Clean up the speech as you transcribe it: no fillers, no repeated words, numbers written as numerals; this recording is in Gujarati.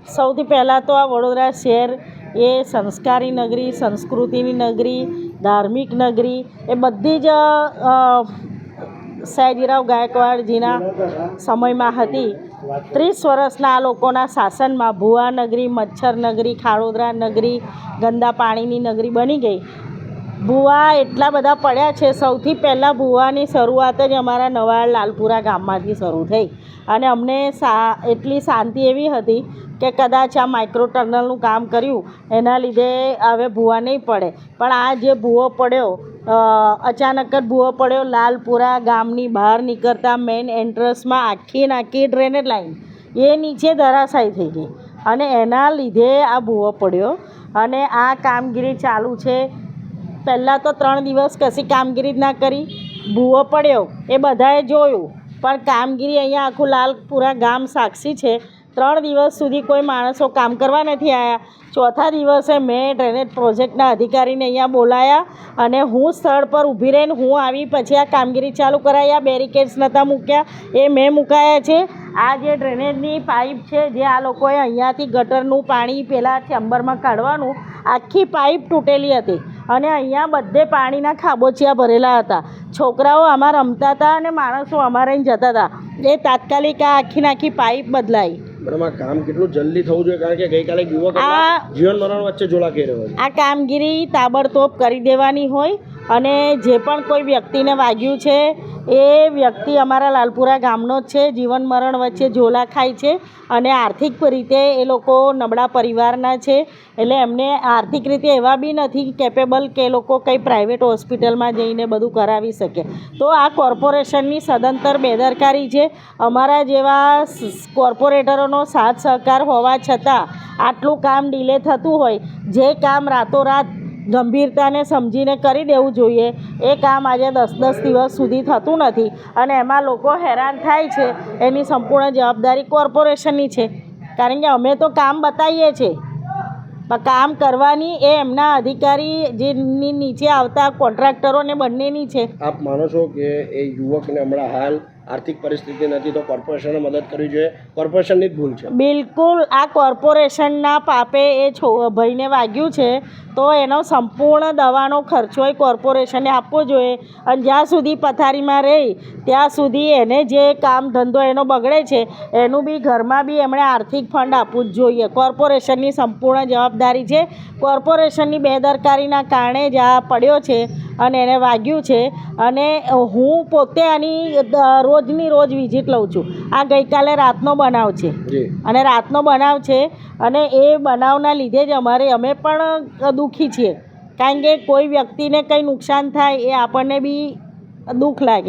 સૌથી પહેલાં તો આ વડોદરા શહેર એ સંસ્કારી નગરી, સંસ્કૃતિની નગરી, ધાર્મિક નગરી એ બધી જ સયાજીરાવ ગાયકવાડજીના સમયમાં હતી. 30 વર્ષના આ લોકોના શાસનમાં ભુવા નગરી, મચ્છર નગરી, ખાડોદરા નગરી, ગંદા પાણીની નગરી બની ગઈ. ભુવા એટલા બધા પડ્યા છે. સૌથી પહેલાં ભુવાની શરૂઆત જ અમારા નવા લાલપુરા ગામમાંથી શરૂ થઈ અને અમને એટલી શાંતિ એવી હતી કે કદાચ આ માઇક્રો ટનલનું કામ કર્યું એના લીધે હવે ભુવા નહીં પડે, પણ આ જે ભુવો પડ્યો અચાનક જ ભુવો પડ્યો. લાલપુરા ગામની બહાર નીકળતા મેઇન એન્ટ્રન્સમાં આખી ડ્રેનેજ લાઈન એ નીચે ધરાશાયી થઈ ગઈ અને એના લીધે આ ભુવો પડ્યો અને આ કામગીરી ચાલુ છે. પહેલાં તો 3 દિવસ કશી કામગીરી જ ના કરી, ભૂવો પડ્યો એ બધાએ જોયું, પણ કામગીરી અહીંયા આખું લાલપુરા ગામ સાક્ષી છે. 3 દિવસ સુધી કોઈ માણસો કામ કરવા નથી આવ્યા. ચોથા દિવસે મેં ડ્રેનેજ પ્રોજેક્ટના અધિકારીને અહીંયા બોલાયા અને હું સ્થળ પર ઊભી રહીને હું આવી પછી આ કામગીરી ચાલુ કરાવી. આ બેરિકેડ્સ નહોતા મૂક્યા, એ મેં મુકાયા છે. આ જે ડ્રેનેજની પાઇપ છે, જે આ લોકોએ અહીંયાથી ગટરનું પાણી પેલા ચેમ્બરમાં કાઢવાનું, આખી પાઇપ તૂટેલી હતી અને અહીંયા બધે પાણીના ખાબોચિયા ભરેલા હતા. છોકરાઓ આમાં રમતા હતા અને માણસો અમારે જતા હતા. એ તાત્કાલિક આ આખી પાઇપ બદલાઈ. મેડમ, આ કામ કેટલું જલ્દી થવું જોઈએ? કારણ કે ગઈકાલે યુવક જીવન મરણ વચ્ચે ઝોલાઈ રહ્યો છે. આ કામગીરી તાબડતોબ કરી દેવાની હોય અને જે પણ કોઈ વ્યક્તિને વાગ્યું છે એ વ્યક્તિ અમારા લાલપુરા ગામનો જ છે. જીવન મરણ વચ્ચે ઝોલા ખાય છે અને આર્થિક રીતે એ લોકો નબળા પરિવારના છે, એટલે એમને આર્થિક રીતે એવા બી નથી કેપેબલ કે એ લોકો કંઈ પ્રાઇવેટ હોસ્પિટલમાં જઈને બધું કરાવી શકે. તો આ કોર્પોરેશનની સદંતર બેદરકારી છે. અમારા જેવા કોર્પોરેટરોનો સાથ સહકાર હોવા છતાં આટલું કામ ડિલે થતું હોય, જે કામ રાતોરાત ગંભીરતાને સમજીને કરી દેવું જોઈએ એ કામ આજે 10 દિવસ સુધી થતું નથી અને એમાં લોકો હેરાન થાય છે. એની સંપૂર્ણ જવાબદારી કોર્પોરેશનની છે, કારણ કે અમે તો કામ બતાવીએ છીએ, પણ કામ કરવાની એ એમના અધિકારી જેની નીચે આવતા કોન્ટ્રાક્ટરોને બંનેની છે. આપ માનો છો કે એ યુવકને હમણાં હાલ આર્થિક પરિસ્થિતિ નથી તો કોર્પોરેશને મદદ કરવી જોઈએ? કોર્પોરેશનની જ ભૂલ છે. બિલકુલ આ કોર્પોરેશનના પાપે એ ભાઈને વાગ્યું છે, તો એનો સંપૂર્ણ દવાનો ખર્ચો એ કોર્પોરેશને આપવો જોઈએ અને જ્યાં સુધી પથારીમાં રહી ત્યાં સુધી એને જે કામ ધંધો એનો બગડે છે એનું બી ઘરમાં બી એમણે આર્થિક ફંડ આપવું જ જોઈએ. કોર્પોરેશનની સંપૂર્ણ જવાબદારી છે. કોર્પોરેશનની બેદરકારીના કારણે જ આ પડ્યો છે અને એને વાગ્યું છે અને હું પોતે આની રોજની રોજ વિઝિટ લઉં છું. આ ગઈકાલે રાતનો બનાવ છે અને રાતનો બનાવ છે અને એ બનાવના લીધે જ અમે પણ દુઃખી છીએ, કારણ કે કોઈ વ્યક્તિને કંઈ નુકસાન થાય એ આપણને બી દુઃખ લાગે.